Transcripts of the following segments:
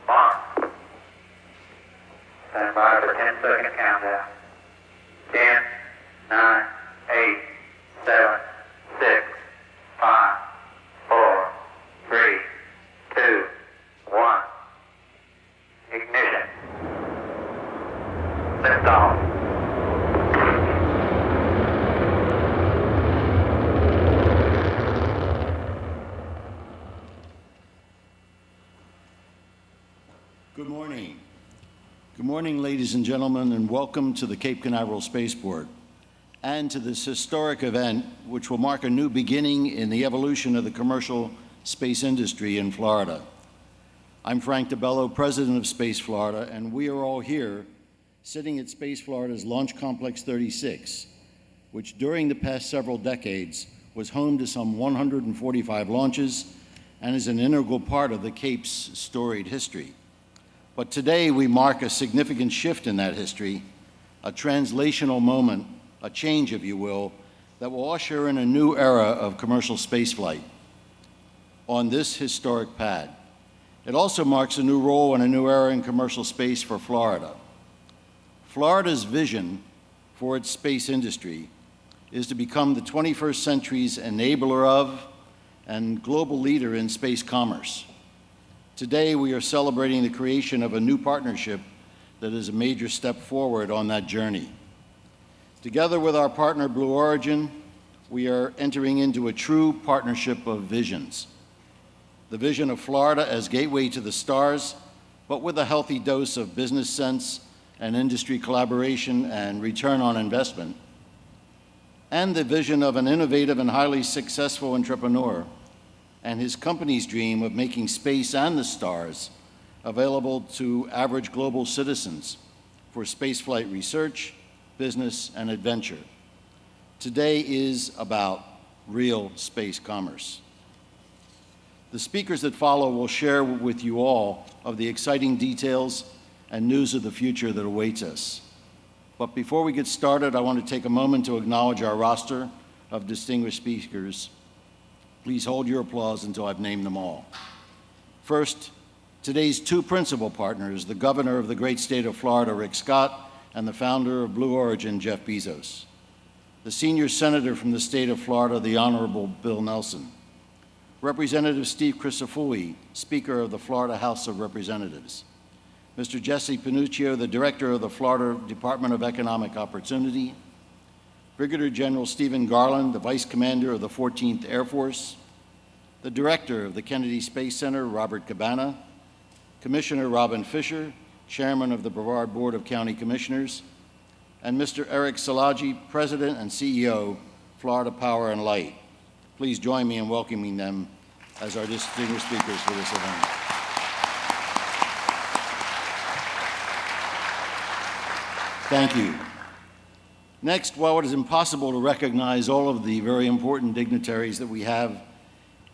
Launch. Stand by for 10-second countdown. 10, 9, 8, 7, 6, 5, 4, 3, 2, 1. Ignition. Lift off. Good morning. Good morning, ladies and gentlemen, and welcome to the Cape Canaveral Spaceport and to this historic event, which will mark a new beginning in the evolution of the commercial space industry in Florida. I'm Frank DeBello, president of Space Florida, and we are all here sitting at Space Florida's Launch Complex 36, which during the past several decades was home to some 145 launches and is an integral part of the Cape's storied history. But today we mark a significant shift in that history, a translational moment, a change, if you will, that will usher in a new era of commercial spaceflight on this historic pad. It also marks a new role and a new era in commercial space for Florida. Florida's vision for its space industry is to become the 21st century's enabler of and global leader in space commerce. Today, we are celebrating the creation of a new partnership that is a major step forward on that journey. Together with our partner, Blue Origin, we are entering into a true partnership of visions. The vision of Florida as gateway to the stars, but with a healthy dose of business sense and industry collaboration and return on investment. And the vision of an innovative and highly successful entrepreneur and his company's dream of making space and the stars available to average global citizens for spaceflight research, business, and adventure. Today is about real space commerce. The speakers that follow will share with you all of the exciting details and news of the future that awaits us. But before we get started, I want to take a moment to acknowledge our roster of distinguished speakers. Please hold your applause until I've named them all. First, today's two principal partners, the governor of the great state of Florida, Rick Scott, and the founder of Blue Origin, Jeff Bezos. The senior senator from the state of Florida, the Honorable Bill Nelson. Representative Steve Crisafulli, Speaker of the Florida House of Representatives. Mr. Jesse Panuccio, the Director of the Florida Department of Economic Opportunity. Brigadier General Stephen Garland, the Vice Commander of the 14th Air Force, the Director of the Kennedy Space Center, Robert Cabana, Commissioner Robin Fisher, Chairman of the Brevard Board of County Commissioners, and Mr. Eric Szilagyi, President and CEO, Florida Power and Light. Please join me in welcoming them as our distinguished speakers for this event. Thank you. Next, while it is impossible to recognize all of the very important dignitaries that we have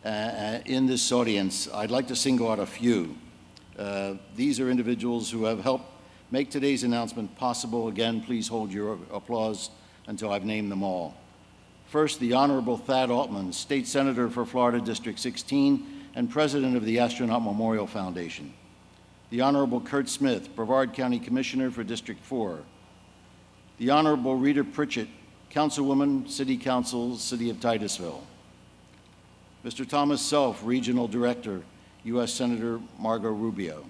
in this audience, I'd like to single out a few. These are individuals who have helped make today's announcement possible. Again, please hold your applause until I've named them all. First, the Honorable Thad Altman, State Senator for Florida District 16 and President of the Astronaut Memorial Foundation. The Honorable Kurt Smith, Brevard County Commissioner for District 4. The Honorable Rita Pritchett, Councilwoman, City Council, City of Titusville. Mr. Thomas Self, Regional Director, U.S. Senator Margot Rubio.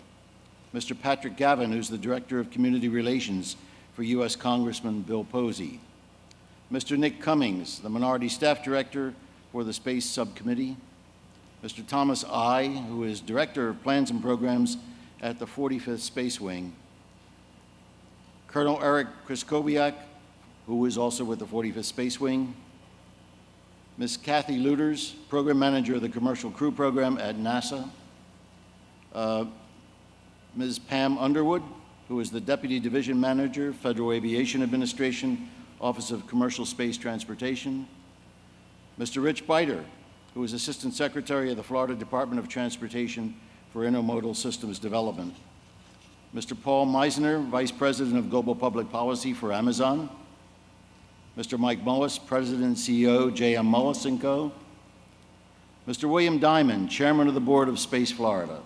Mr. Patrick Gavin, who's the Director of Community Relations for U.S. Congressman Bill Posey. Mr. Nick Cummings, the Minority Staff Director for the Space Subcommittee. Mr. Thomas I, who is Director of Plans and Programs at the 45th Space Wing. Colonel Eric Kraskowiak, who is also with the 45th Space Wing. Ms. Kathy Luters, Program Manager of the Commercial Crew Program at NASA. Ms. Pam Underwood, who is the Deputy Division Manager, Federal Aviation Administration, Office of Commercial Space Transportation. Mr. Rich Biter, who is Assistant Secretary of the Florida Department of Transportation for Intermodal Systems Development. Mr. Paul Meisner, Vice President of Global Public Policy for Amazon. Mr. Mike Mullis, President and CEO, J.M. Mullis & Co. Mr. William Diamond, Chairman of the Board of Space Florida.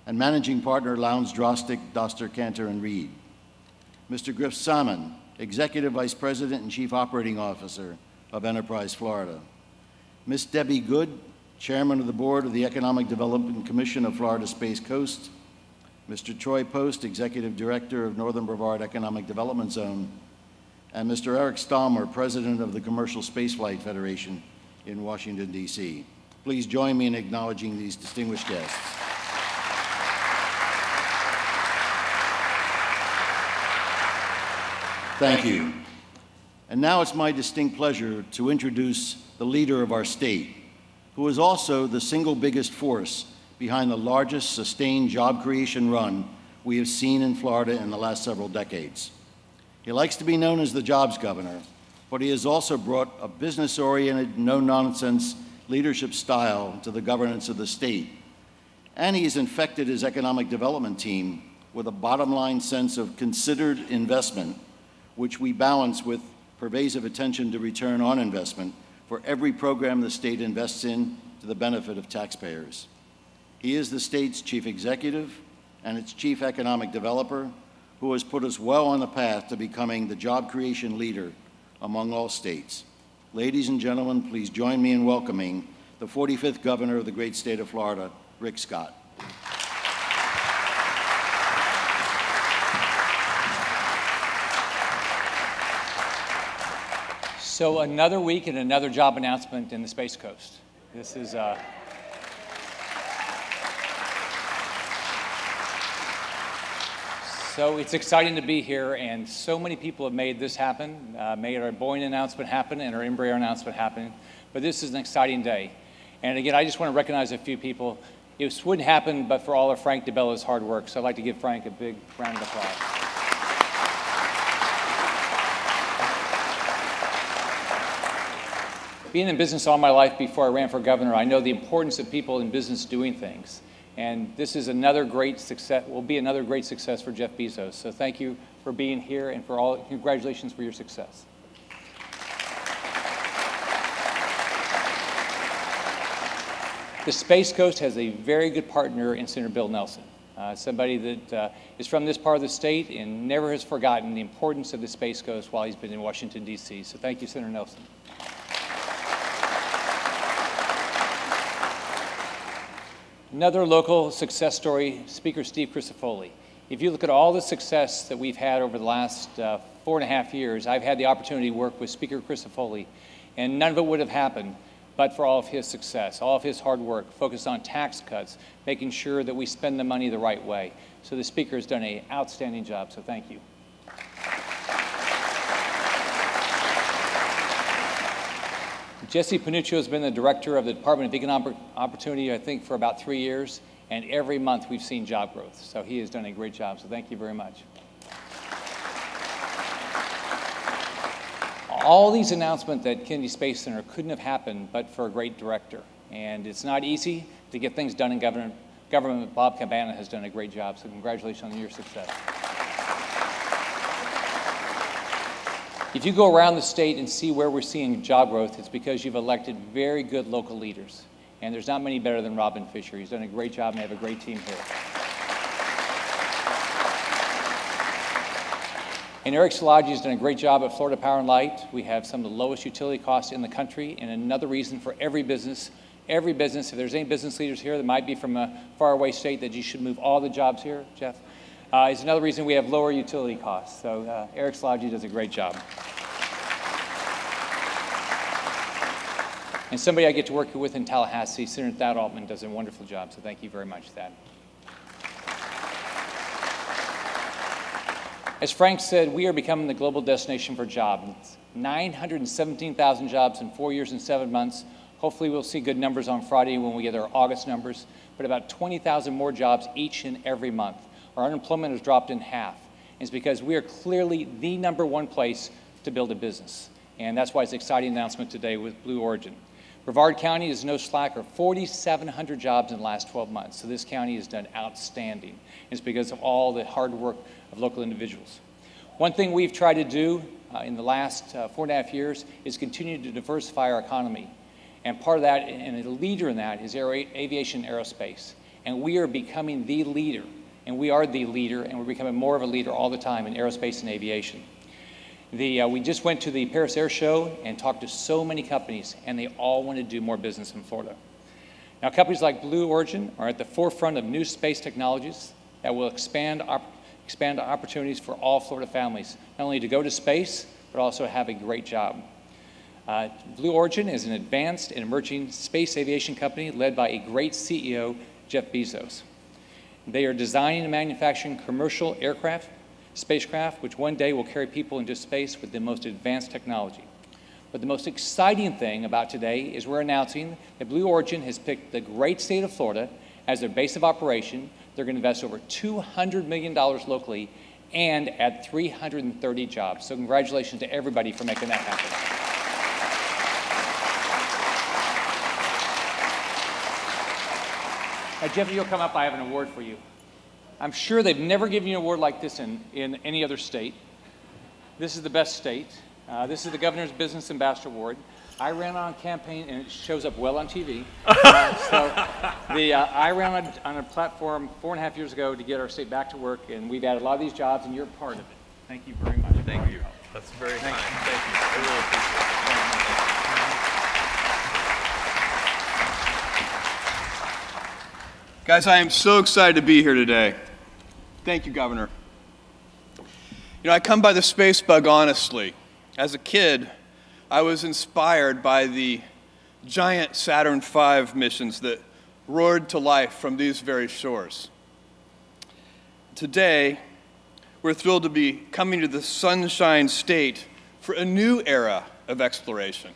and Managing Partner, Lowndes Drostick, Doster, Cantor, and Reed. Mr. Griff Salmon, Executive Vice President and Chief Operating Officer of Enterprise Florida. Ms. Debbie Good, Chairman of the Board of the Economic Development Commission of Florida Space Coast. Mr. Troy Post, Executive Director of Northern Brevard Economic Development Zone. And Mr. Eric Stallmer, President of the Commercial Spaceflight Federation in Washington, D.C. Please join me in acknowledging these distinguished guests. Thank you. And now it's my distinct pleasure to introduce the leader of our state, who is also the single biggest force behind the largest sustained job creation run we have seen in Florida in the last several decades. He likes to be known as the jobs governor, but he has also brought a business-oriented, no-nonsense leadership style to the governance of the state. And he has infected his economic development team with a bottom-line sense of considered investment, which we balance with pervasive attention to return on investment for every program the state invests in to the benefit of taxpayers. He is the state's chief executive and its chief economic developer, who has put us well on the path to becoming the job creation leader among all states. Ladies and gentlemen, please join me in welcoming the 45th governor of the great state of Florida, Rick Scott. So another week and another job announcement in the Space Coast. This is so it's exciting to be here, and so many people have made this happen, made our Boeing announcement happen and our Embraer announcement happen. But this is an exciting day. And again, I just want to recognize a few people. This wouldn't happen but for all of Frank DeBella's hard work. So I'd like to give Frank a big round of applause. Being in business all my life before I ran for governor, I know the importance of people in business doing things. And this is another great success, will be another great success for Jeff Bezos. So thank you for being here, and for all, congratulations for your success. The Space Coast has a very good partner in Senator Bill Nelson, somebody that is from this part of the state and never has forgotten the importance of the Space Coast while he's been in Washington, D.C. So thank you, Senator Nelson. Another local success story, Speaker Steve Crisafulli. If you look at all the success that we've had over the last 4.5 years, I've had the opportunity to work with Speaker Crisafulli, and none of it would have happened but for all of his success, all of his hard work, focused on tax cuts, making sure that we spend the money the right way. So the Speaker has done an outstanding job, so thank you. Jesse Panuccio has been the director of the Department of Economic Opportunity, I think, for about 3 years, and every month we've seen job growth. So he has done a great job, so thank you very much. All these announcements at Kennedy Space Center couldn't have happened but for a great director. And it's not easy to get things done in government. Bob Cabana has done a great job, so congratulations on your success. If you go around the state and see where we're seeing job growth, it's because you've elected very good local leaders. And there's not many better than Robin Fisher. He's done a great job and have a great team here. And Eric Szilagyi has done a great job at Florida Power and Light. We have some of the lowest utility costs in the country, and another reason for every business, if there's any business leaders here that might be from a faraway state that you should move all the jobs here, Jeff, is another reason we have lower utility costs. So Eric Szilagyi does a great job. And somebody I get to work with in Tallahassee, Senator Thad Altman, does a wonderful job, so thank you very much, Thad. As Frank said, we are becoming the global destination for jobs. 917,000 jobs in 4 years and 7 months. Hopefully we'll see good numbers on Friday when we get our August numbers, but about 20,000 more jobs each and every month. Our unemployment has dropped in half. And it's because we are clearly the #1 place to build a business. And that's why it's an exciting announcement today with Blue Origin. Brevard County is no slacker, 4,700 jobs in the last 12 months. So this county has done outstanding. It's because of all the hard work of local individuals. One thing we've tried to do in the last 4.5 years is continue to diversify our economy. And part of that, and a leader in that, is aviation and aerospace. and we are becoming the leader. And we are the leader, and we're becoming more of a leader all the time in aerospace and aviation. We just went to the Paris Air Show and talked to so many companies, and they all want to do more business in Florida. Now, companies like Blue Origin are at the forefront of new space technologies that will expand opportunities for all Florida families, not only to go to space, but also have a great job. Blue Origin is an advanced and emerging space aviation company led by a great CEO, Jeff Bezos. They are designing and manufacturing commercial spacecraft, which one day will carry people into space with the most advanced technology. But the most exciting thing about today is we're announcing that Blue Origin has picked the great state of Florida as their base of operation. They're going to invest over $200 million locally and add 330 jobs. So congratulations to everybody for making that happen. Now, Jeff, you'll come up. I have an award for you. I'm sure they've never given you an award like this in any other state. This is the best state. This is the Governor's Business Ambassador Award. I ran on a campaign, and it shows up well on TV. I ran on a platform 4.5 years ago to get our state back to work, and we've added a lot of these jobs, and you're part of it. Thank you very much. Thank you. That's very kind. Thank you. I really appreciate it. Guys, I am so excited to be here today. Thank you, Governor. You know, I come by the space bug honestly. As a kid, I was inspired by the giant Saturn V missions that roared to life from these very shores. Today, we're thrilled to be coming to the Sunshine State for a new era of exploration.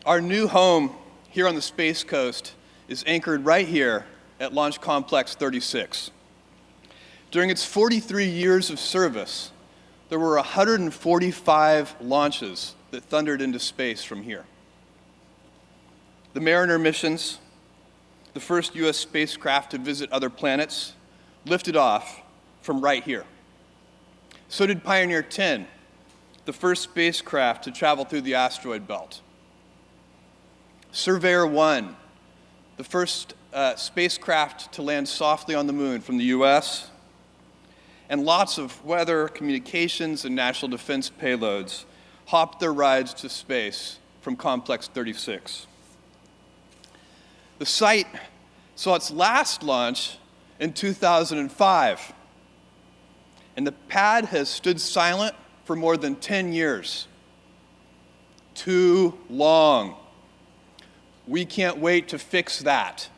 Our new home here on the Space Coast is anchored right here at Launch Complex 36. During its 43 years of service, there were 145 launches that thundered into space from here. The Mariner missions, the first U.S. spacecraft to visit other planets, lifted off from right here. So did Pioneer 10, the first spacecraft to travel through the asteroid belt. Surveyor 1, the first spacecraft to land softly on the moon from the U.S., and lots of weather, communications, and national defense payloads hopped their rides to space from Complex 36. The site saw its last launch in 2005, and the pad has stood silent for more than 10 years. Too long. We can't wait to fix that.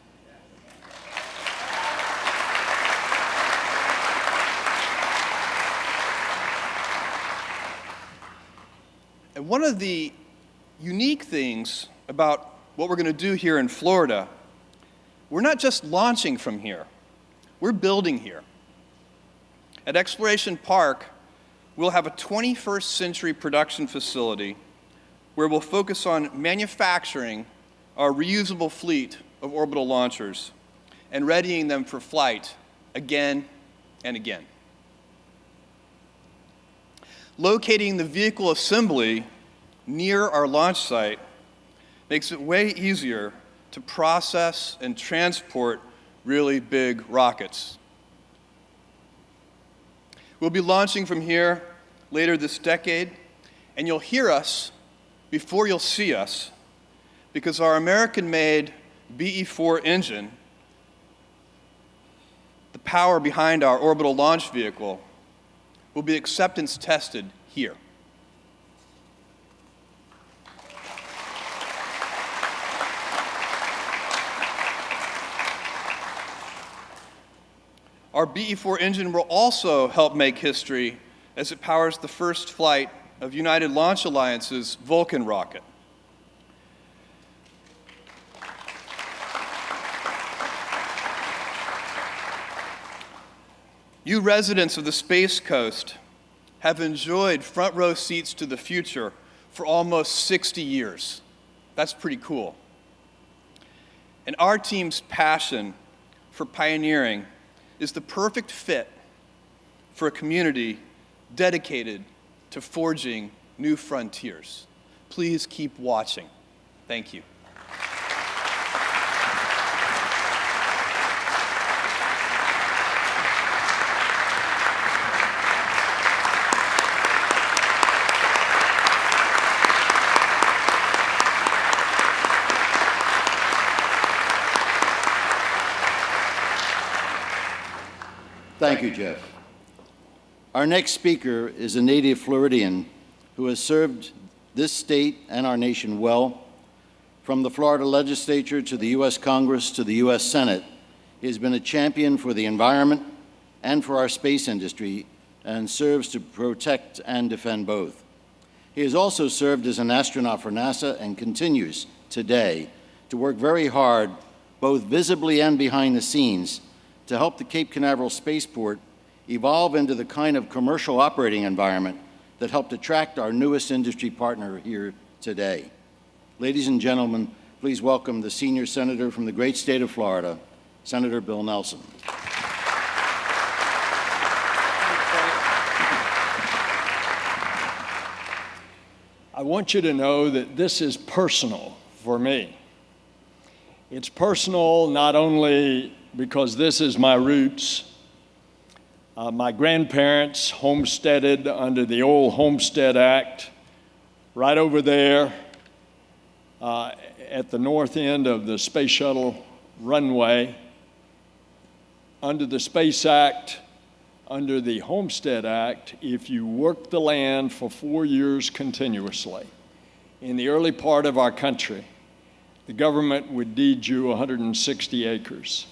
And one of the unique things about what we're going to do here in Florida, we're not just launching from here, we're building here. At Exploration Park, we'll have a 21st century production facility where we'll focus on manufacturing our reusable fleet of orbital launchers and readying them for flight again and again. Locating the vehicle assembly near our launch site makes it way easier to process and transport really big rockets. We'll be launching from here later this decade, and you'll hear us before you'll see us, because our American-made BE-4 engine, the power behind our orbital launch vehicle, will be acceptance tested here. Our BE-4 engine will also help make history as it powers the first flight of United Launch Alliance's Vulcan rocket. You residents of the Space Coast have enjoyed front row seats to the future for almost 60 years. That's pretty cool. And our team's passion for pioneering is the perfect fit for a community dedicated to forging new frontiers. Please keep watching. Thank you. Thank you, Jeff. Our next speaker is a native Floridian who has served this state and our nation well. From the Florida legislature to the U.S. Congress to the U.S. Senate, he has been a champion for the environment and for our space industry and serves to protect and defend both. He has also served as an astronaut for NASA and continues today to work very hard, both visibly and behind the scenes, to help the Cape Canaveral spaceport evolve into the kind of commercial operating environment that helped attract our newest industry partner here today. Ladies and gentlemen, please welcome the senior senator from the great state of Florida, Senator Bill Nelson. I want you to know that this is personal for me. It's personal not only because this is my roots. My grandparents homesteaded under the old Homestead Act right over there at the north end of the Space Shuttle runway. Under the Space Act, under the Homestead Act, if you worked the land for 4 years continuously in the early part of our country, the government would deed you 160 acres.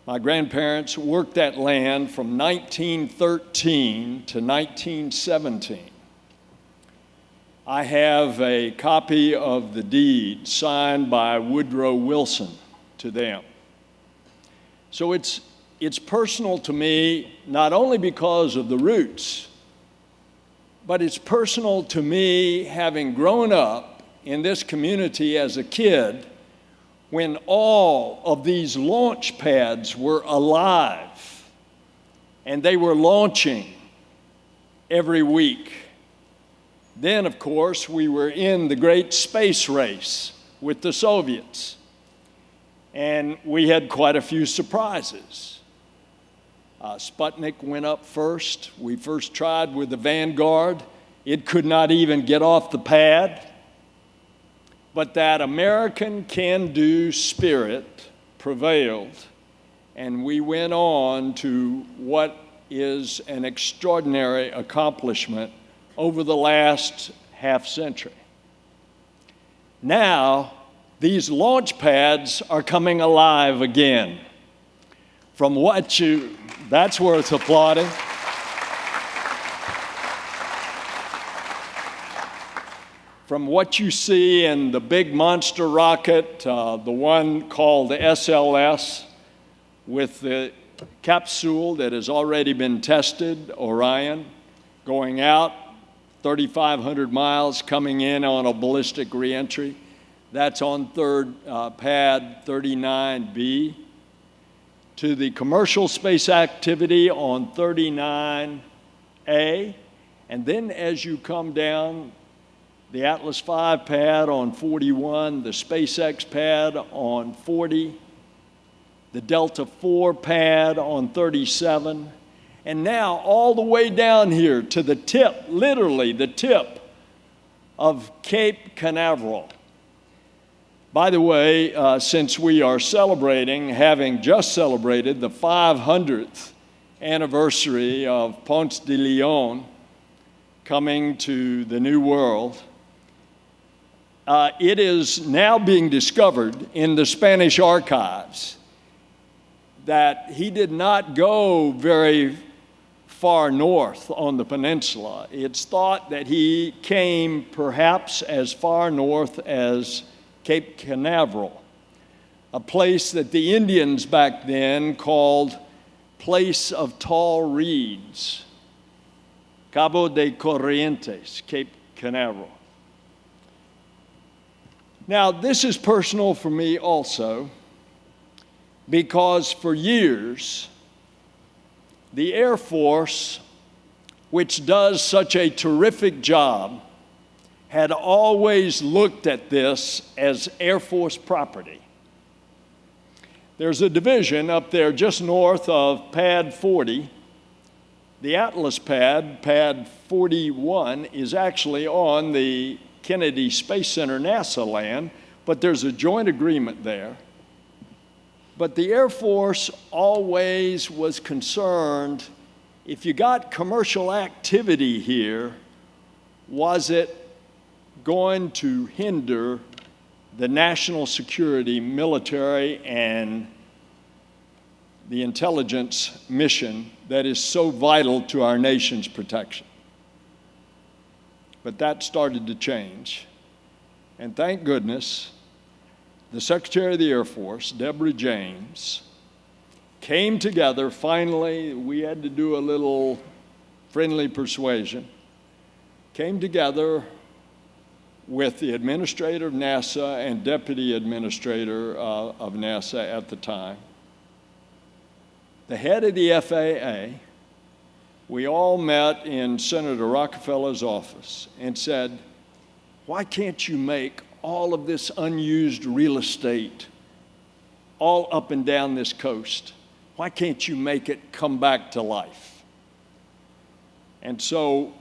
My grandparents worked that land from 1913 to 1917. I have a copy of the deed signed by Woodrow Wilson to them. So it's personal to me, not only because of the roots, but it's personal to me having grown up in this community as a kid when all of these launch pads were alive and they were launching every week. Then, of course, we were in the great space race with the Soviets, and we had quite a few surprises. Sputnik went up first. We first tried with the Vanguard. It could not even get off the pad. But that American can-do spirit prevailed, and we went on to what is an extraordinary accomplishment over the last half century. Now, these launch pads are coming alive again. That's worth applauding. From what you see in the big monster rocket, the one called the SLS, with the capsule that has already been tested, Orion, going out 3,500 miles, coming in on a ballistic reentry. That's on pad 39B. To the commercial space activity on 39A. And then as you come down, the Atlas V pad on 41, the SpaceX pad on 40, the Delta IV pad on 37, and now all the way down here to the tip, literally the tip of Cape Canaveral. By the way, since we are celebrating, having just celebrated the 500th anniversary of Ponce de Leon coming to the New World, it is now being discovered in the Spanish archives that he did not go very far north on the peninsula. It's thought that he came perhaps as far north as Cape Canaveral, a place that the Indians back then called Place of Tall Reeds, Cabo de Corrientes, Cape Canaveral. Now, this is personal for me also, because for years, the Air Force which does such a terrific job, had always looked at this as Air Force property. There's a division up there just north of Pad 40. The Atlas pad, Pad 41, is actually on the Kennedy Space Center NASA land, but there's a joint agreement there. But the Air Force always was concerned, if you got commercial activity here, was it going to hinder the national security, military, and the intelligence mission that is so vital to our nation's protection? But that started to change. And thank goodness, the Secretary of the Air Force, Deborah James, came together finally. We had to do a little friendly persuasion. Came together with the administrator of NASA and deputy administrator of NASA at the time, the head of the FAA. We all met in Senator Rockefeller's office and said, why can't you make all of this unused real estate all up and down this coast? Why can't you make it come back to life? And so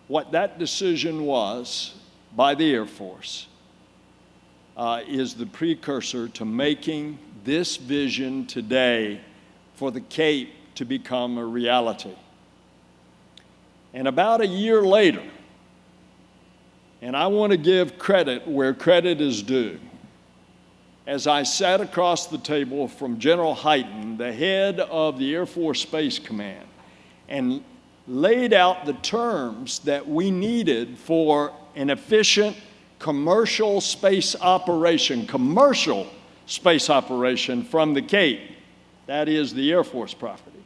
what that decision was by the Air Force is the precursor to making this vision today for the Cape to become a reality. And about a year later, and I want to give credit where credit is due, as I sat across the table from General Hyten, the head of the Air Force Space Command, and laid out the terms that we needed for an efficient commercial space operation from the Cape, that is the Air Force property.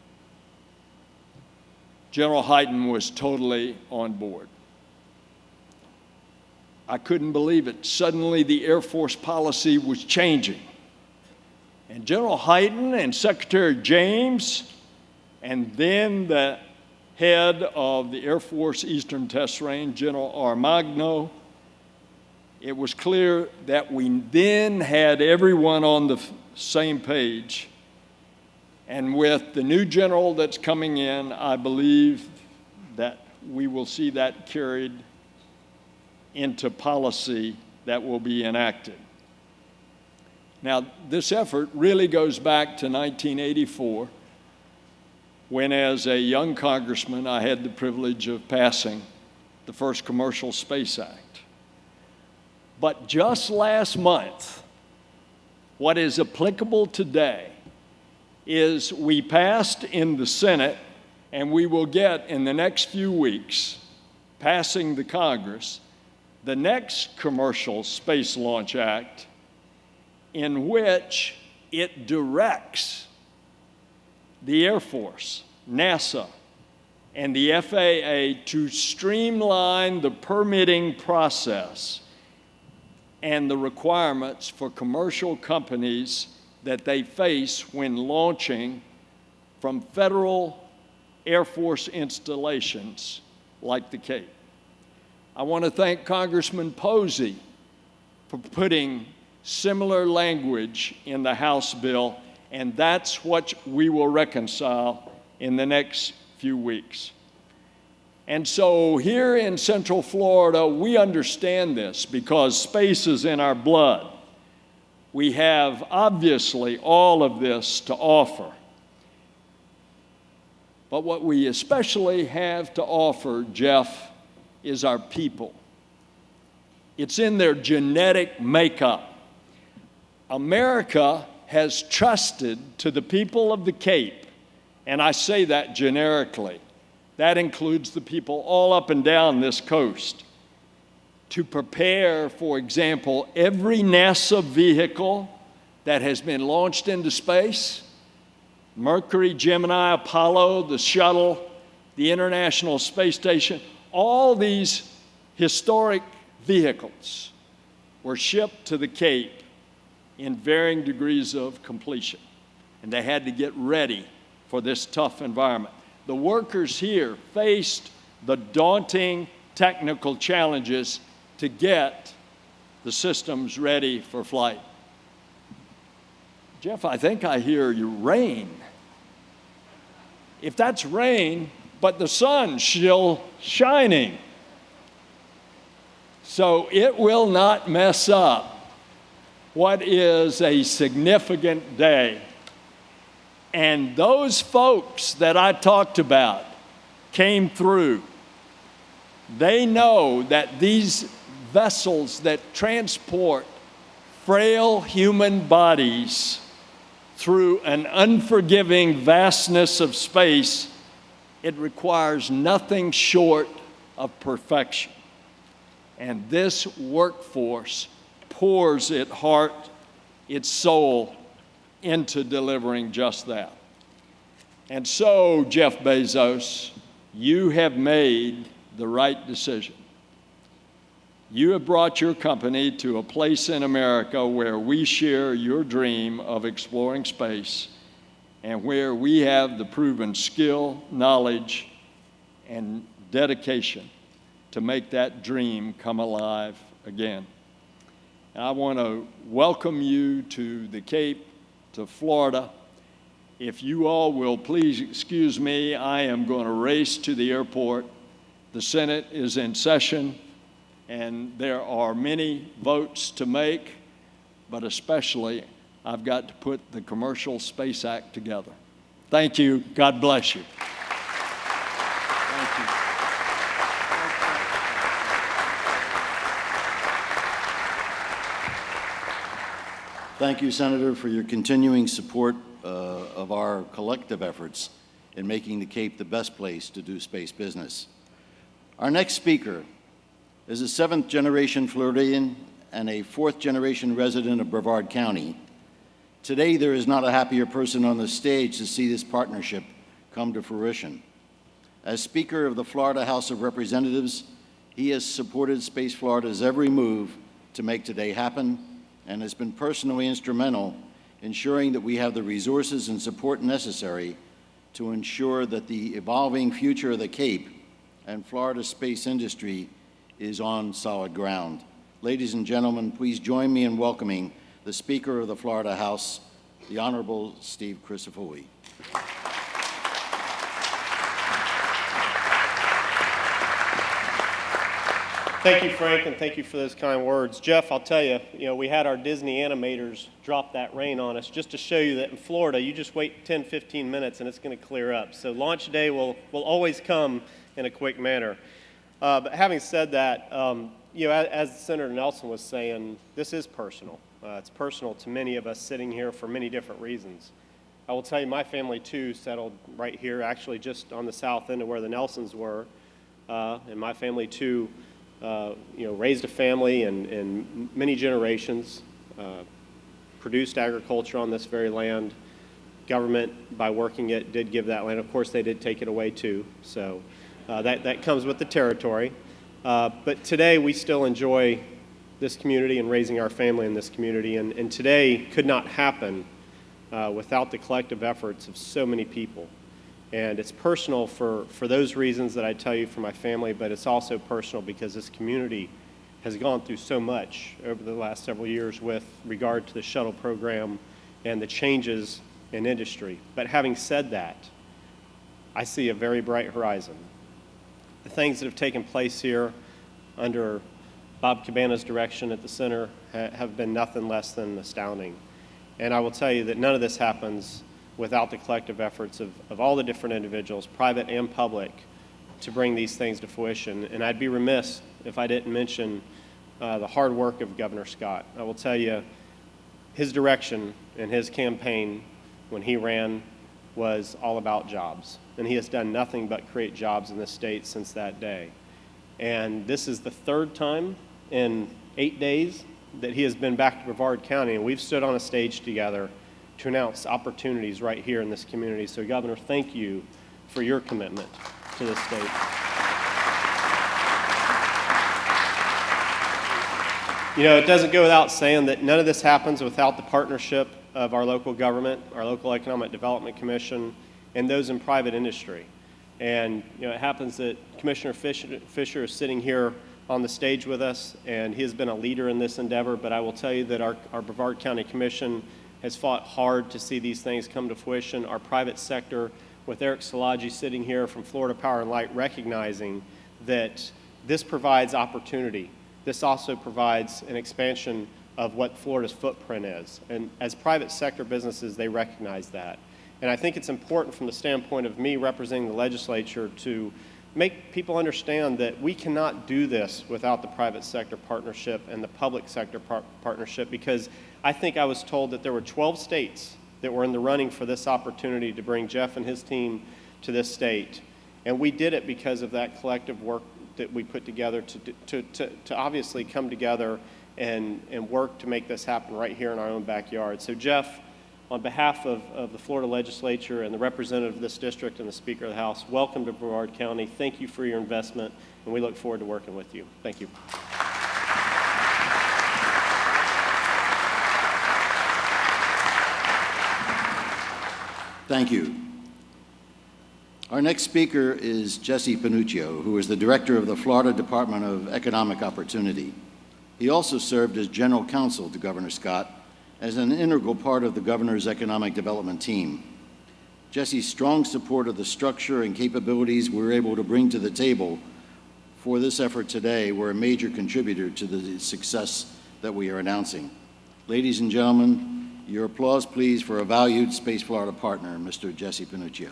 General Hyten was totally on board. I couldn't believe it. Suddenly the Air Force policy was changing. And General Hyten and Secretary James, and then the head of the Air Force Eastern Test Range, General Armagno, it was clear that we then had everyone on the same page. And with the new general that's coming in, I believe that we will see that carried into policy that will be enacted. Now, this effort really goes back to 1984, when as a young congressman, I had the privilege of passing the first Commercial Space Act. But just last month, what is applicable today is we passed in the Senate, and we will get in the next few weeks, passing the Congress, the next Commercial Space Launch Act, in which it directs the Air Force, NASA, and the FAA to streamline the permitting process and the requirements for commercial companies that they face when launching from federal Air Force installations like the Cape. I want to thank Congressman Posey for putting similar language in the House bill, and that's what we will reconcile in the next few weeks. And so here in Central Florida, we understand this because space is in our blood. We have obviously all of this to offer. But what we especially have to offer, Jeff, is our people. It's in their genetic makeup. America has trusted to the people of the Cape, and I say that generically. That includes the people all up and down this coast, to prepare, for example, every NASA vehicle that has been launched into space, Mercury, Gemini, Apollo, the shuttle, the International Space Station, all these historic vehicles were shipped to the Cape in varying degrees of completion. And they had to get ready for this tough environment. the workers here faced the daunting technical challenges to get the systems ready for flight. Jeff, I think I hear you rain. If that's rain, but the sun's still shining, so it will not mess up what is a significant day. And those folks that I talked about came through. They know that these vessels that transport frail human bodies through an unforgiving vastness of space, it requires nothing short of perfection. And this workforce pours its heart, its soul into delivering just that. And so, Jeff Bezos, you have made the right decision. You have brought your company to a place in America where we share your dream of exploring space and where we have the proven skill, knowledge, and dedication to make that dream come alive again. And I want to welcome you to the Cape, to Florida. If you all will please excuse me, I am going to race to the airport. The Senate is in session, and there are many votes to make, but especially I've got to put the Commercial Space Act together. Thank you. God bless you. Thank you. Thank you, Senator, for your continuing support of our collective efforts in making the Cape the best place to do space business. Our next speaker is a seventh-generation Floridian and a fourth-generation resident of Brevard County. Today, there is not a happier person on the stage to see this partnership come to fruition. As Speaker of the Florida House of Representatives, he has supported Space Florida's every move to make today happen and has been personally instrumental in ensuring that we have the resources and support necessary to ensure that the evolving future of the Cape and Florida's space industry is on solid ground. Ladies and gentlemen, please join me in welcoming the Speaker of the Florida House, the Honorable Steve Crisafulli. Thank you, Frank, and thank you for those kind words. Jeff, I'll tell you, we had our Disney animators drop that rain on us just to show you that in Florida, you just wait 10, 15 minutes and it's going to clear up. So launch day will always come in a quick manner. But having said that, as Senator Nelson was saying, this is personal. It's personal to many of us sitting here for many different reasons. I will tell you, my family too settled right here, actually just on the south end of where the Nelsons were, and my family too. Raised a family and many generations, produced agriculture on this very land. Government, by working it, did give that land. Of course, they did take it away too, so that comes with the territory. But today, we still enjoy this community and raising our family in this community, and today could not happen without the collective efforts of so many people. And it's personal for those reasons that I tell you for my family, but it's also personal because this community has gone through so much over the last several years with regard to the shuttle program and the changes in industry. But having said that, I see a very bright horizon. The things that have taken place here under Bob Cabana's direction at the center have been nothing less than astounding. And I will tell you that none of this happens without the collective efforts of all the different individuals, private and public, to bring these things to fruition. And I'd be remiss if I didn't mention the hard work of Governor Scott. I will tell you, his direction and his campaign when he ran was all about jobs. And he has done nothing but create jobs in this state since that day. And this is the third time in 8 days that he has been back to Brevard County, and we've stood on a stage together to announce opportunities right here in this community. So, Governor, thank you for your commitment to this state. It doesn't go without saying that none of this happens without the partnership of our local government, our local Economic Development Commission, and those in private industry. And it happens that Commissioner Fisher is sitting here on the stage with us, and he has been a leader in this endeavor. But I will tell you that our Brevard County Commission has fought hard to see these things come to fruition. Our private sector, with Eric Szilagyi sitting here from Florida Power and Light, recognizing that this provides opportunity. This also provides an expansion of what Florida's footprint is. And as private sector businesses, they recognize that. And I think it's important from the standpoint of me representing the legislature to make people understand that we cannot do this without the private sector partnership and the public sector partnership, because I think I was told that there were 12 states that were in the running for this opportunity to bring Jeff and his team to this state. And we did it because of that collective work that we put together to obviously come together and work to make this happen right here in our own backyard. So Jeff, on behalf of the Florida legislature and the representative of this district and the Speaker of the House, welcome to Brevard County. Thank you for your investment, and we look forward to working with you. Thank you. Thank you. Our next speaker is Jesse Panuccio, who is the director of the Florida Department of Economic Opportunity. He also served as general counsel to Governor Scott as an integral part of the governor's economic development team. Jesse's strong support of the structure and capabilities we were able to bring to the table for this effort today were a major contributor to the success that we are announcing. Ladies and gentlemen, your applause, please, for a valued Space Florida partner, Mr. Jesse Panuccio.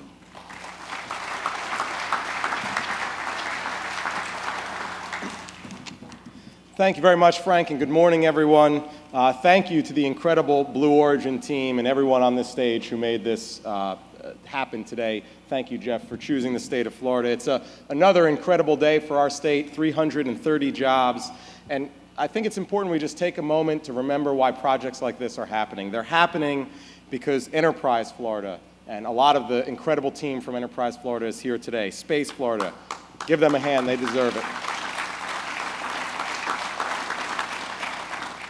Thank you very much, Frank, and good morning, everyone. Thank you to the incredible Blue Origin team and everyone on this stage who made this happen today. Thank you, Jeff, for choosing the state of Florida. It's another incredible day for our state, 330 jobs, and I think it's important we just take a moment to remember why projects like this are happening. They're happening because Enterprise Florida, and a lot of the incredible team from Enterprise Florida is here today. Space Florida, give them a hand, they deserve it.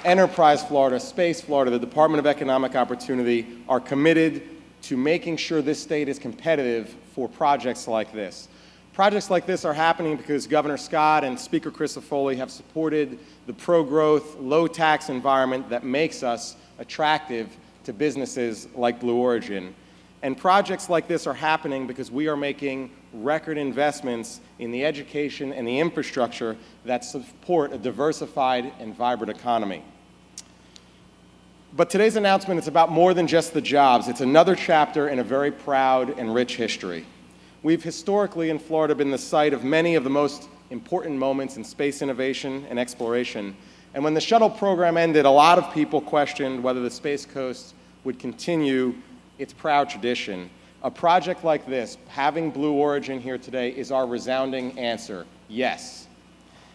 Enterprise Florida, Space Florida, the Department of Economic Opportunity are committed to making sure this state is competitive for projects like this. Projects like this are happening because Governor Scott and Speaker Crisafulli have supported the pro-growth, low-tax environment that makes us attractive to businesses like Blue Origin. And projects like this are happening because we are making record investments in the education and the infrastructure that support a diversified and vibrant economy. But today's announcement is about more than just the jobs. It's another chapter in a very proud and rich history. We've historically in Florida been the site of many of the most important moments in space innovation and exploration. And when the shuttle program ended, a lot of people questioned whether the Space Coast would continue its proud tradition. A project like this, having Blue Origin here today, is our resounding answer: yes.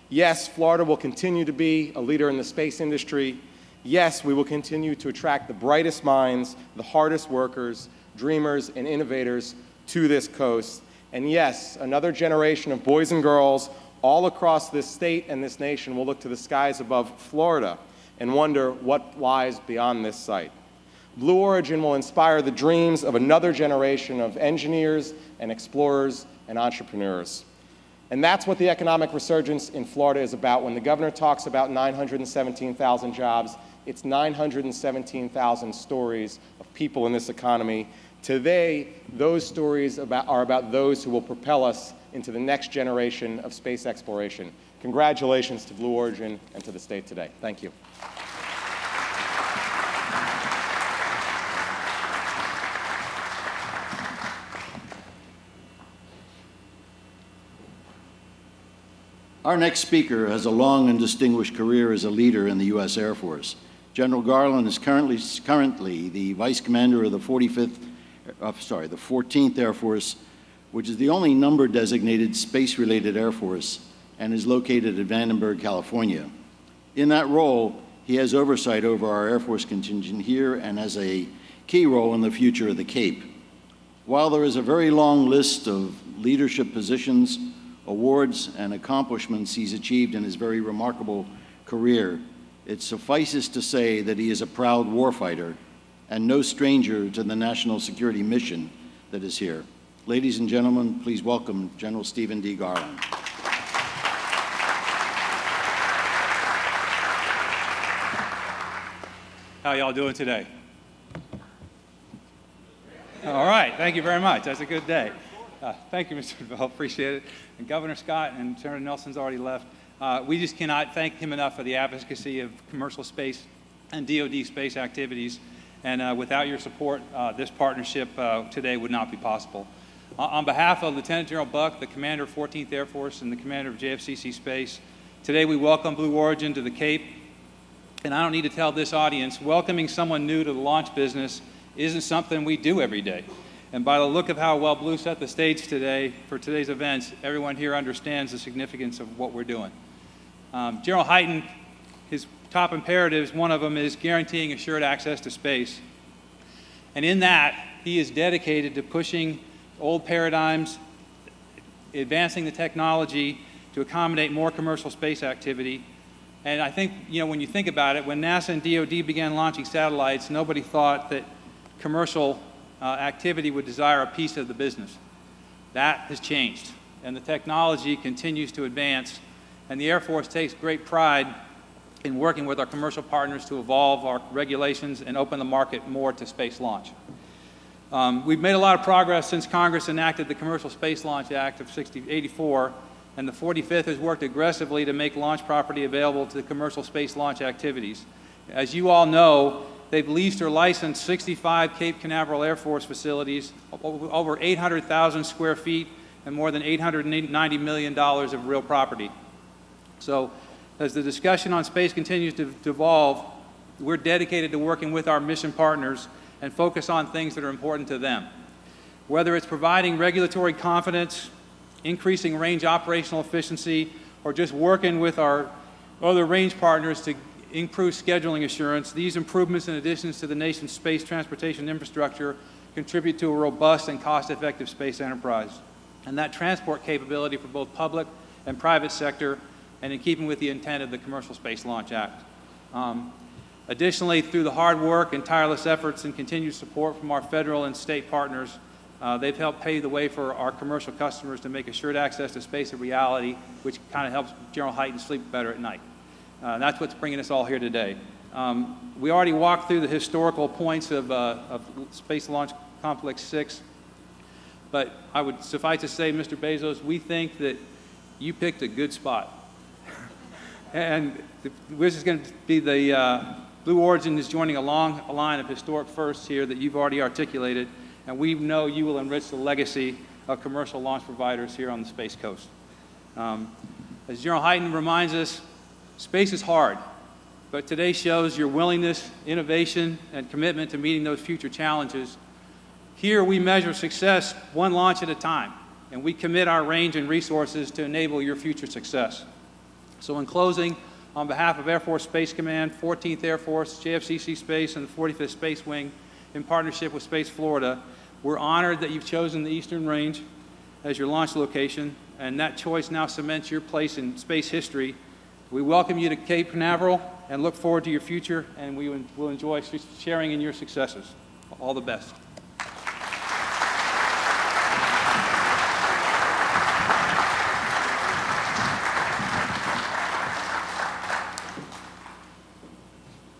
Yes, Florida will continue to be a leader in the space industry. Yes, we will continue to attract the brightest minds, the hardest workers, dreamers, and innovators to this coast. And yes, another generation of boys and girls all across this state and this nation will look to the skies above Florida and wonder what lies beyond this site. Blue Origin will inspire the dreams of another generation of engineers and explorers and entrepreneurs. And that's what the economic resurgence in Florida is about. When the governor talks about 917,000 jobs, it's 917,000 stories of people in this economy. Today, those stories are about those who will propel us into the next generation of space exploration. Congratulations to Blue Origin and to the state today. Thank you. Our next speaker has a long and distinguished career as a leader in the U.S. Air Force. General Garland is currently the Vice Commander of the 14th Air Force, which is the only number-designated space-related Air Force and is located at Vandenberg, California. In that role, he has oversight over our Air Force contingent here and has a key role in the future of the Cape. While there is a very long list of leadership positions, awards, and accomplishments he's achieved in his very remarkable career, it suffices to say that he is a proud warfighter and no stranger to the national security mission that is here. Ladies and gentlemen, please welcome General Stephen D. Garland. How y'all doing today? All right, thank you very much. That's a good day. Thank you, Mr. Bell, appreciate it. And Governor Scott and Senator Nelson's already left. We just cannot thank him enough for the advocacy of commercial space and DoD space activities. And without your support, this partnership today would not be possible. On behalf of Lieutenant General Buck, the commander of 14th Air Force and the commander of JFCC Space, today we welcome Blue Origin to the Cape. And I don't need to tell this audience, welcoming someone new to the launch business isn't something we do every day. And by the look of how well Blue set the stage today for today's events, everyone here understands the significance of what we're doing. General Hyten, his top imperatives, one of them is guaranteeing assured access to space. And in that, he is dedicated to pushing old paradigms, advancing the technology to accommodate more commercial space activity. And I think, when you think about it, when NASA and DoD began launching satellites, nobody thought that commercial activity would desire a piece of the business. That has changed, and the technology continues to advance, and the Air Force takes great pride in working with our commercial partners to evolve our regulations and open the market more to space launch. We've made a lot of progress since Congress enacted the Commercial Space Launch Act of '84, and the 45th has worked aggressively to make launch property available to commercial space launch activities. As you all know, they've leased or licensed 65 Cape Canaveral Air Force facilities, over 800,000 square feet, and more than $890 million of real property. So as the discussion on space continues to evolve, we're dedicated to working with our mission partners and focus on things that are important to them. Whether it's providing regulatory confidence, increasing range operational efficiency, or just working with our other range partners to improve scheduling assurance, these improvements and additions to the nation's space transportation infrastructure contribute to a robust and cost-effective space enterprise. And that transport capability for both public and private sector, and in keeping with the intent of the Commercial Space Launch Act. Additionally, through the hard work and tireless efforts and continued support from our federal and state partners, they've helped pave the way for our commercial customers to make assured access to space a reality, which kind of helps General Hyten sleep better at night. That's what's bringing us all here today. We already walked through the historical points of Space Launch Complex 6, but I would suffice to say, Mr. Bezos, we think that you picked a good spot. And this is going to be the Blue Origin is joining a long line of historic firsts here that you've already articulated, and we know you will enrich the legacy of commercial launch providers here on the Space Coast. As General Hyten reminds us, space is hard, but today shows your willingness, innovation, and commitment to meeting those future challenges. Here we measure success one launch at a time, and we commit our range and resources to enable your future success. So in closing, on behalf of Air Force Space Command, 14th Air Force, JFCC Space, and the 45th Space Wing, in partnership with Space Florida, we're honored that you've chosen the Eastern Range as your launch location, and that choice now cements your place in space history. We welcome you to Cape Canaveral and look forward to your future, and we will enjoy sharing in your successes. All the best.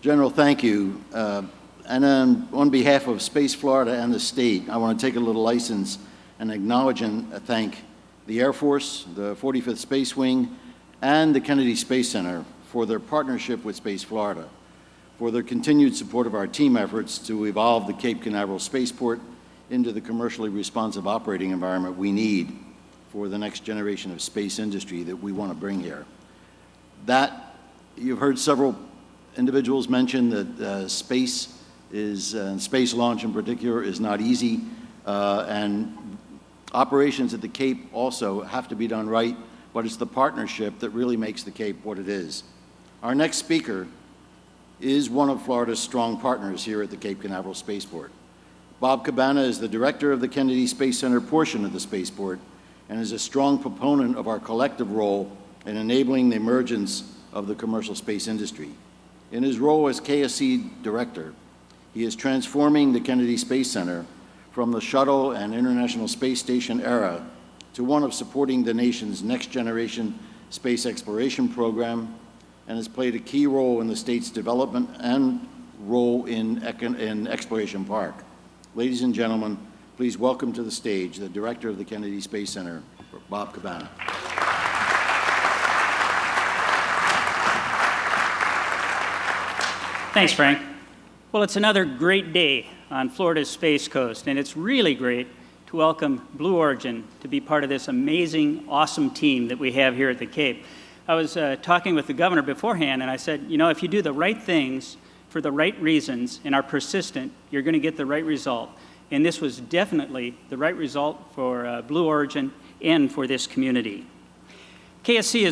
General, thank you. And on behalf of Space Florida and the state, I want to take a little license and acknowledge and thank the Air Force, the 45th Space Wing, and the Kennedy Space Center for their partnership with Space Florida, for their continued support of our team efforts to evolve the Cape Canaveral Spaceport into the commercially responsive operating environment we need for the next generation of space industry that we want to bring here. That, you've heard several individuals mention that space launch in particular is not easy, and operations at the Cape also have to be done right, but it's the partnership that really makes the Cape what it is. Our next speaker is one of Florida's strong partners here at the Cape Canaveral Spaceport. Bob Cabana is the director of the Kennedy Space Center portion of the spaceport and is a strong proponent of our collective role in enabling the emergence of the commercial space industry. In his role as KSC director, he is transforming the Kennedy Space Center from the shuttle and International Space Station era to one of supporting the nation's next-generation space exploration program, and has played a key role in the state's development and role in Exploration Park. Ladies and gentlemen, please welcome to the stage the Director of the Kennedy Space Center, Bob Cabana. Thanks, Frank. Well, it's another great day on Florida's Space Coast, and it's really great to welcome Blue Origin to be part of this amazing, awesome team that we have here at the Cape. I was talking with the governor beforehand, and I said, you know, if you do the right things for the right reasons and are persistent, you're going to get the right result. And this was definitely the right result for Blue Origin and for this community. KSC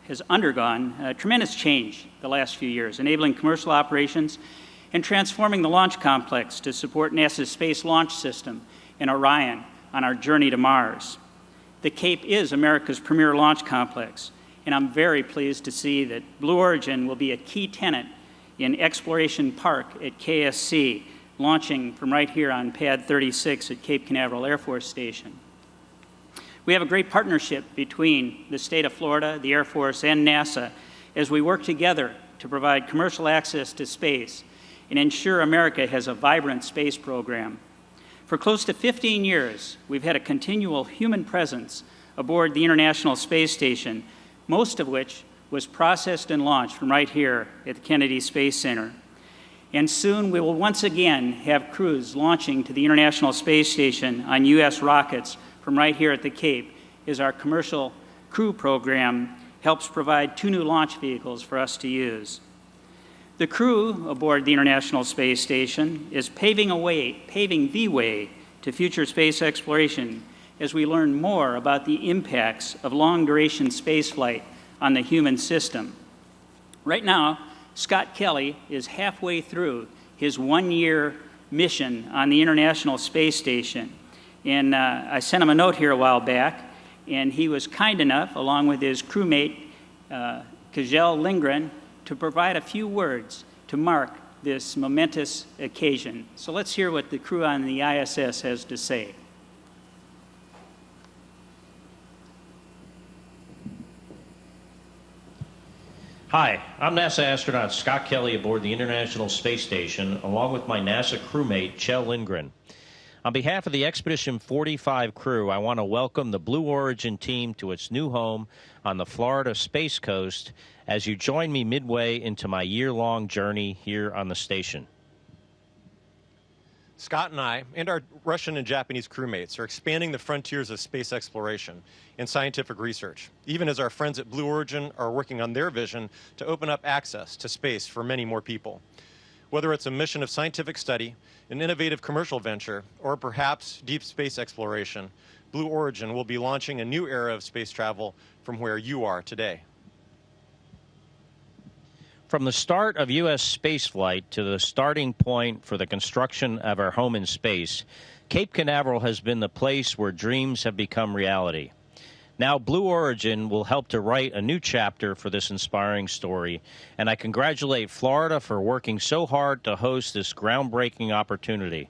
has undergone tremendous change the last few years, enabling commercial operations and transforming the launch complex to support NASA's Space Launch System and Orion on our journey to Mars. The Cape is America's premier launch complex, and I'm very pleased to see that Blue Origin will be a key tenant in Exploration Park at KSC, launching from right here on Pad 36 at Cape Canaveral Air Force Station. We have a great partnership between the state of Florida, the Air Force, and NASA as we work together to provide commercial access to space and ensure America has a vibrant space program. For close to 15 years, we've had a continual human presence aboard the International Space Station, most of which was processed and launched from right here at the Kennedy Space Center. And soon we will once again have crews launching to the International Space Station on U.S. rockets from right here at the Cape as our commercial crew program helps provide 2 new launch vehicles for us to use. The crew aboard the International Space Station is paving the way to future space exploration as we learn more about the impacts of long-duration spaceflight on the human system. Right now, Scott Kelly is halfway through his 1-year mission on the International Space Station. And I sent him a note here a while back, and he was kind enough, along with his crewmate, Kjell Lindgren, to provide a few words to mark this momentous occasion. So let's hear what the crew on the ISS has to say. Hi, I'm NASA astronaut Scott Kelly aboard the International Space Station, along with my NASA crewmate, Kjell Lindgren. On behalf of the Expedition 45 crew, I want to welcome the Blue Origin team to its new home on the Florida Space Coast as you join me midway into my year-long journey here on the station. Scott and I, and our Russian and Japanese crewmates, are expanding the frontiers of space exploration and scientific research, even as our friends at Blue Origin are working on their vision to open up access to space for many more people. Whether it's a mission of scientific study, an innovative commercial venture, or perhaps deep space exploration, Blue Origin will be launching a new era of space travel from where you are today. From the start of U.S. spaceflight to the starting point for the construction of our home in space, Cape Canaveral has been the place where dreams have become reality. Now, Blue Origin will help to write a new chapter for this inspiring story, and I congratulate Florida for working so hard to host this groundbreaking opportunity.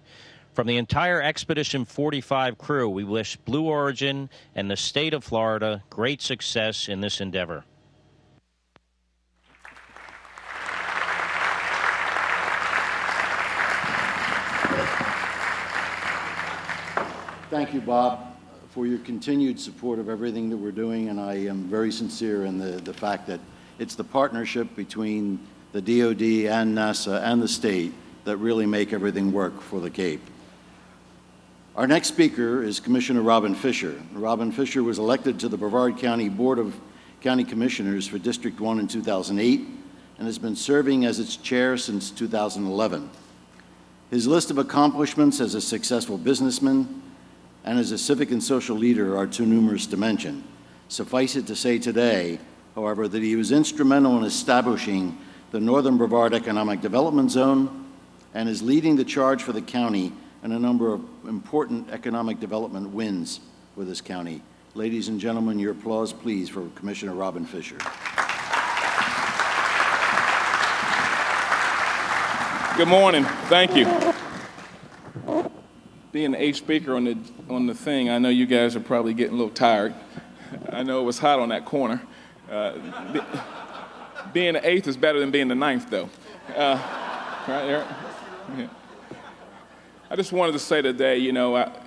From the entire Expedition 45 crew, we wish Blue Origin and the state of Florida great success in this endeavor. Thank you, Bob, for your continued support of everything that we're doing, and I am very sincere in the fact that it's the partnership between the DoD and NASA and the state that really make everything work for the Cape. Our next speaker is Commissioner Robin Fisher. Robin Fisher was elected to the Brevard County Board of County Commissioners for District 1 in 2008 and has been serving as its chair since 2011. His list of accomplishments as a successful businessman and as a civic and social leader are too numerous to mention. Suffice it to say today, however, that he was instrumental in establishing the Northern Brevard Economic Development Zone and is leading the charge for the county in a number of important economic development wins for this county. Ladies and gentlemen, your applause, please, for Commissioner Robin Fisher. Good morning. Thank you. being the eighth speaker on the thing, I know you guys are probably getting a little tired. I know it was hot on that corner. Being the eighth is better than being the ninth, though. Right, Eric? Yeah. I just wanted to say today,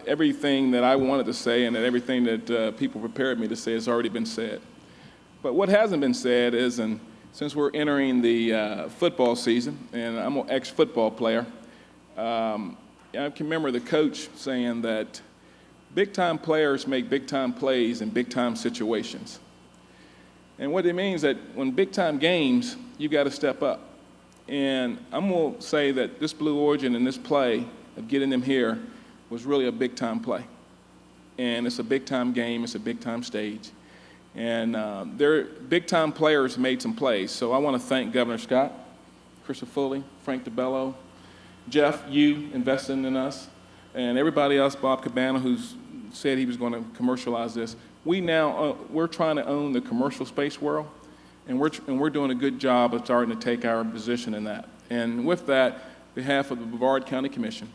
everything that I wanted to say and that everything that people prepared me to say has already been said. But what hasn't been said is, and since we're entering the football season, and I'm an ex-football player, I can remember the coach saying that big-time players make big-time plays in big-time situations. And what it means that when big-time games, you got to step up. And I'm going to say that this Blue Origin and this play of getting them here was really a big-time play. And it's a big-time game. It's a big-time stage. And their big-time players made some plays. So I want to thank Governor Scott, Christopher Foley, Frank DeBello, Jeff, you investing in us, and everybody else, Bob Cabana, who's said he was going to commercialize this. We're trying to own the commercial space world, and we're doing a good job of starting to take our position in that. And with that, on behalf of the Brevard County Commission,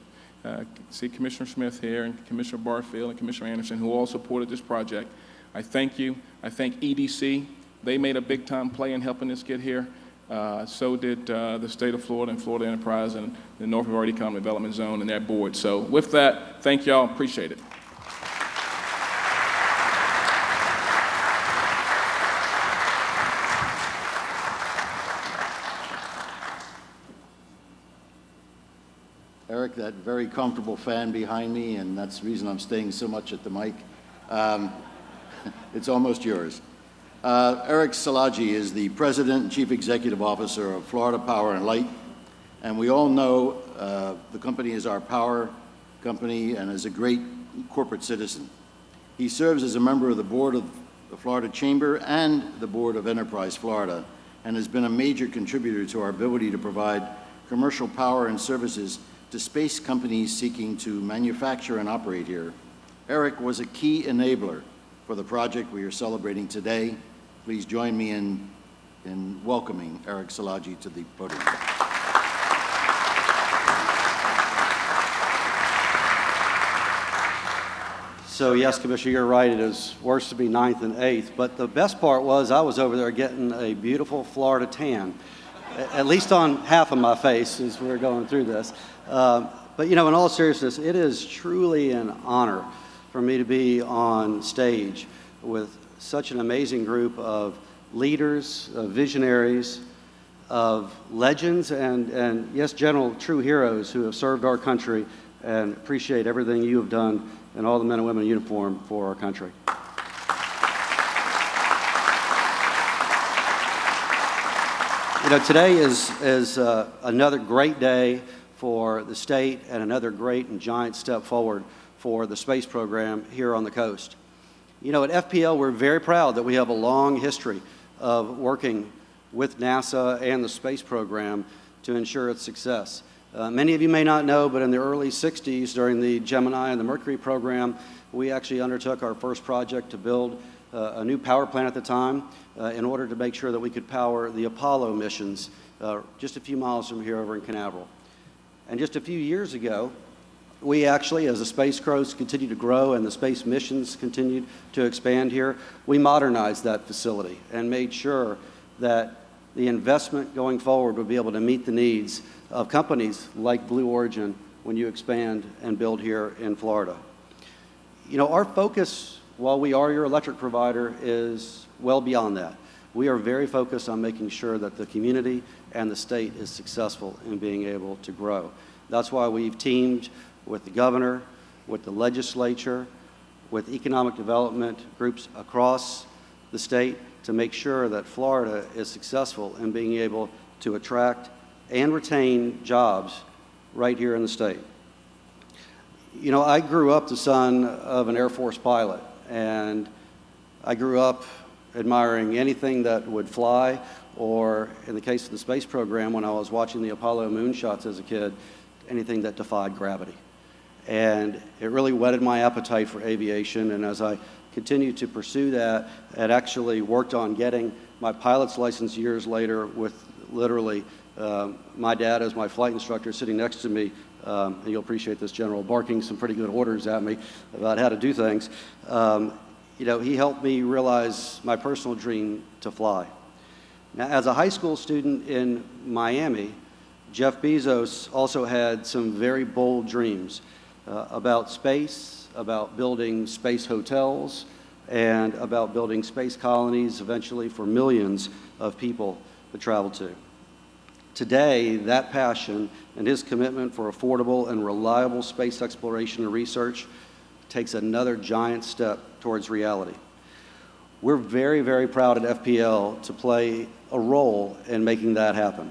see Commissioner Smith here, and Commissioner Barfield, and Commissioner Anderson, who all supported this project, I thank you. I thank EDC. They made a big-time play in helping us get here. So did the state of Florida and Florida Enterprise and the North Brevard Economic Development Zone and their board. So with that, thank y'all. Appreciate it. Eric, that very comfortable fan behind me, and that's the reason I'm staying so much at the mic. It's almost yours. Eric Szilagyi is the President and Chief Executive Officer of Florida Power and Light, and we all know the company is our power company and is a great corporate citizen. He serves as a member of the board of the Florida Chamber and the board of Enterprise Florida, and has been a major contributor to our ability to provide commercial power and services to space companies seeking to manufacture and operate here. Eric was a key enabler for the project we are celebrating today. Please join me in welcoming Eric Szilagyi to the podium. So yes, Commissioner, you're right. It is worse to be ninth than eighth. But the best part was I was over there getting a beautiful Florida tan, at least on half of my face as we were going through this. But in all seriousness, it is truly an honor for me to be on stage with such an amazing group of leaders, of visionaries, of legends, and yes, general true heroes who have served our country, and appreciate everything you have done and all the men and women in uniform for our country. Today is another great day for the state and another great and giant step forward for the space program here on the coast. At FPL, we're very proud that we have a long history of working with NASA and the space program to ensure its success. Many of you may not know, but in the early 60s, during the Gemini and the Mercury program, we actually undertook our first project to build a new power plant at the time in order to make sure that we could power the Apollo missions just a few miles from here over in Canaveral. And just a few years ago, we actually, as the Space Coast continued to grow and the space missions continued to expand here, we modernized that facility and made sure that the investment going forward would be able to meet the needs of companies like Blue Origin when you expand and build here in Florida. Our focus, while we are your electric provider, is well beyond that. We are very focused on making sure that the community and the state is successful in being able to grow. That's why we've teamed with the governor, with the legislature, with economic development groups across the state to make sure that Florida is successful in being able to attract and retain jobs right here in the state. I grew up the son of an Air Force pilot, and I grew up admiring anything that would fly, or in the case of the space program, when I was watching the Apollo moonshots as a kid, anything that defied gravity. And it really whetted my appetite for aviation, and as I continued to pursue that, I actually worked on getting my pilot's license years later with literally my dad as my flight instructor sitting next to me and you'll appreciate this general barking some pretty good orders at me about how to do things. He helped me realize my personal dream to fly. Now, as a high school student in Miami, Jeff Bezos also had some very bold dreams about space, about building space hotels, and about building space colonies eventually for millions of people to travel to. Today, that passion and his commitment for affordable and reliable space exploration and research takes another giant step towards reality. We're very, very proud at FPL to play a role in making that happen.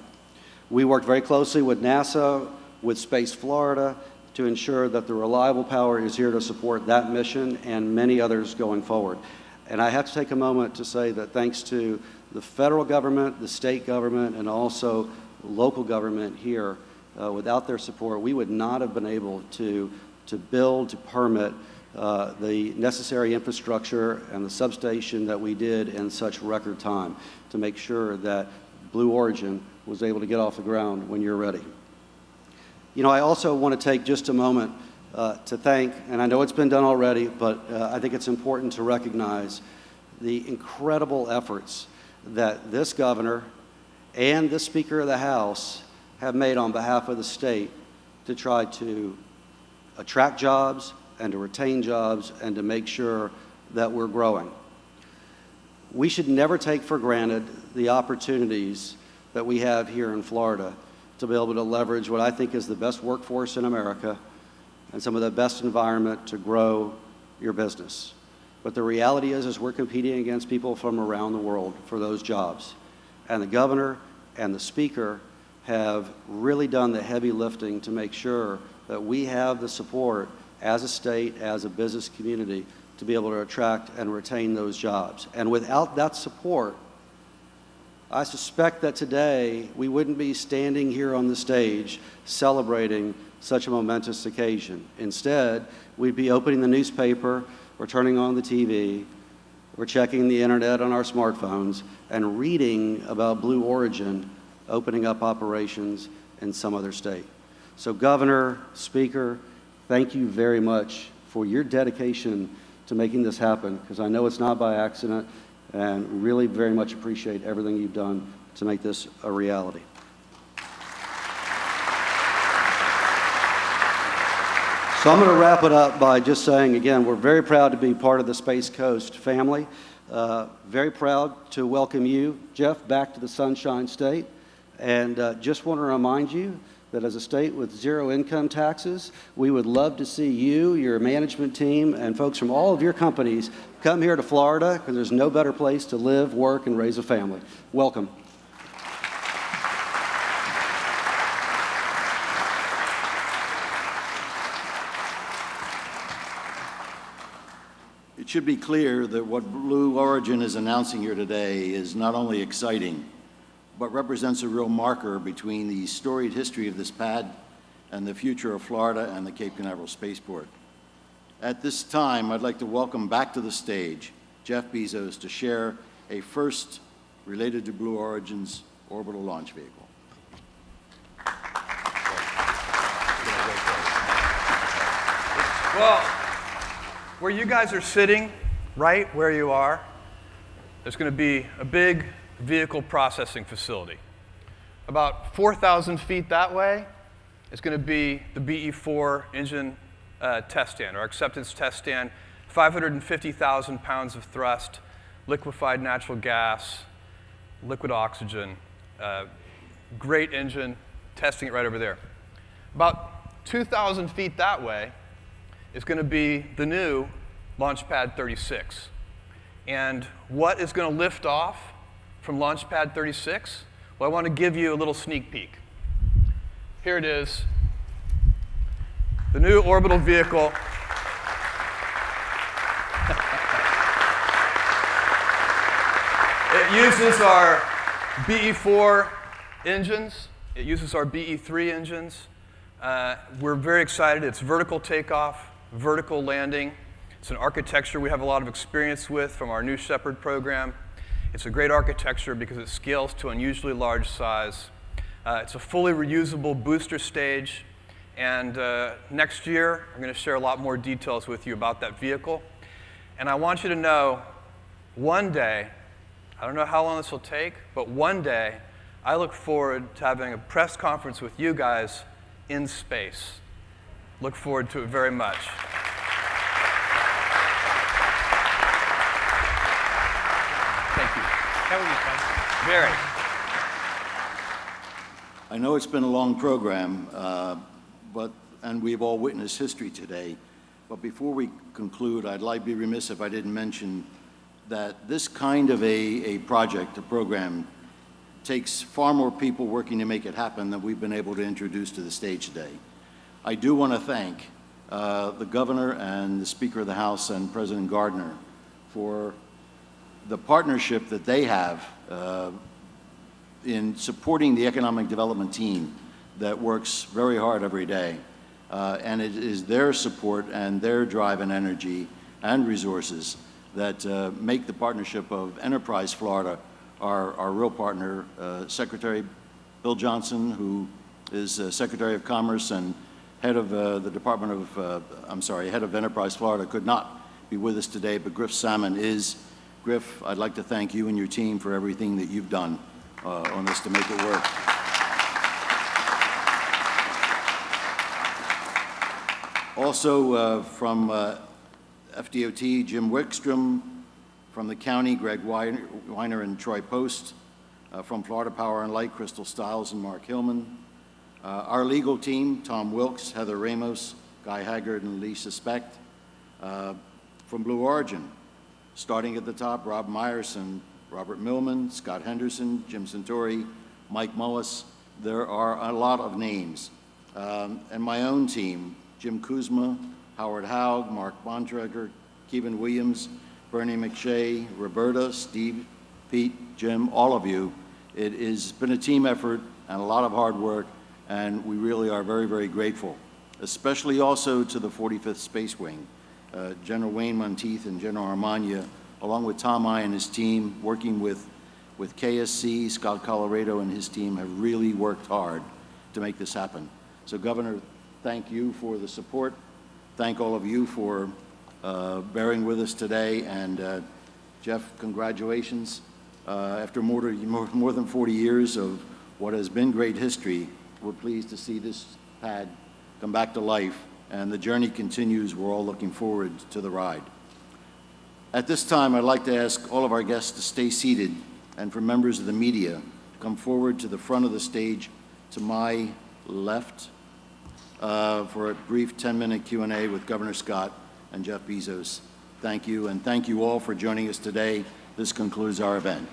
We worked very closely with NASA, with Space Florida, to ensure that the reliable power is here to support that mission and many others going forward. And I have to take a moment to say that thanks to the federal government, the state government, and also local government here, without their support, we would not have been able to build, to permit the necessary infrastructure and the substation that we did in such record time to make sure that Blue Origin was able to get off the ground when you're ready. I also want to take just a moment to thank, and I know it's been done already, but I think it's important to recognize the incredible efforts that this governor and the Speaker of the House have made on behalf of the state to try to attract jobs and to retain jobs and to make sure that we're growing. We should never take for granted the opportunities that we have here in Florida to be able to leverage what I think is the best workforce in America and some of the best environment to grow your business. But the reality is we're competing against people from around the world for those jobs. And the governor and the speaker have really done the heavy lifting to make sure that we have the support as a state, as a business community, to be able to attract and retain those jobs. And without that support, I suspect that today we wouldn't be standing here on the stage celebrating such a momentous occasion. Instead, we'd be opening the newspaper or turning on the TV or checking the internet on our smartphones and reading about Blue Origin opening up operations in some other state. So Governor, Speaker, thank you very much for your dedication to making this happen, because I know it's not by accident, and really very much appreciate everything you've done to make this a reality. So I'm going to wrap it up by just saying, again, we're very proud to be part of the Space Coast family. Very proud to welcome you, Jeff, back to the Sunshine State. And just want to remind you that as a state with zero income taxes, we would love to see you, your management team, and folks from all of your companies come here to Florida, because there's no better place to live, work, and raise a family. Welcome. It should be clear that what Blue Origin is announcing here today is not only exciting, but represents a real marker between the storied history of this pad and the future of Florida and the Cape Canaveral Spaceport. At this time, I'd like to welcome back to the stage Jeff Bezos to share a first related to Blue Origin's orbital launch vehicle. Well, where you guys are sitting, right where you are, there's going to be a big vehicle processing facility. About 4,000 feet that way is going to be the BE-4 engine test stand, or acceptance test stand, 550,000 pounds of thrust, liquefied natural gas, liquid oxygen, great engine, testing it right over there. About 2,000 feet that way is going to be the new Launch Pad 36. And what is going to lift off from Launch Pad 36? Well, I want to give you a little sneak peek. Here it is, the new orbital vehicle. It uses our BE-4 engines. It uses our BE-3 engines. We're very excited. It's vertical takeoff, vertical landing. It's an architecture we have a lot of experience with from our New Shepard program. It's a great architecture because it scales to unusually large size. It's a fully reusable booster stage, And next year, I'm going to share a lot more details with you about that vehicle. And I want you to know, one day, I don't know how long this will take, but one day, I look forward to having a press conference with you guys in space. Look forward to it very much. Thank you. That would be fun. Very. I know it's been a long program, and we've all witnessed history today. But before we conclude, I'd be remiss if I didn't mention that this kind of a project, a program, takes far more people working to make it happen than we've been able to introduce to the stage today. I do want to thank the Governor and the Speaker of the House and President Gardner for the partnership that they have in supporting the economic development team that works very hard every day. And it is their support and their drive and energy and resources that make the partnership of Enterprise Florida our real partner. Secretary Bill Johnson, who is Secretary of Commerce and head of the Department of, head of Enterprise Florida, could not be with us today, but Griff Salmon is. Griff, I'd like to thank you and your team for everything that you've done on this to make it work. Also from FDOT, Jim Wickstrom, from the county, Greg Weiner and Troy Post, from Florida Power and Light, Crystal Stiles and Mark Hillman. Our legal team, Tom Wilkes, Heather Ramos, Guy Haggard, and Lisa Sept. From Blue Origin, starting at the top, Rob Meyerson, Robert Millman, Scott Henderson, Jim Centauri, Mike Mullis. There are a lot of names. And my own team, Jim Kuzma, Howard Haug, Mark Bontrager, Kevin Williams, Bernie McShay, Roberta, Steve, Pete, Jim, all of you. It has been a team effort and a lot of hard work, and we really are very, very grateful, especially also to the 45th Space Wing. General Wayne Monteith and General Armagna, along with Tom I and his team, working with KSC, Scott Colorado and his team, have really worked hard to make this happen. So, Governor, thank you for the support. Thank all of you for bearing with us today. And Jeff, congratulations. After more than 40 years of what has been great history, we're pleased to see this pad come back to life, and the journey continues. We're all looking forward to the ride. At this time, I'd like to ask all of our guests to stay seated, and for members of the media to come forward to the front of the stage to my left for a brief 10-minute Q&A with Governor Scott and Jeff Bezos. Thank you, and thank you all for joining us today. This concludes our event.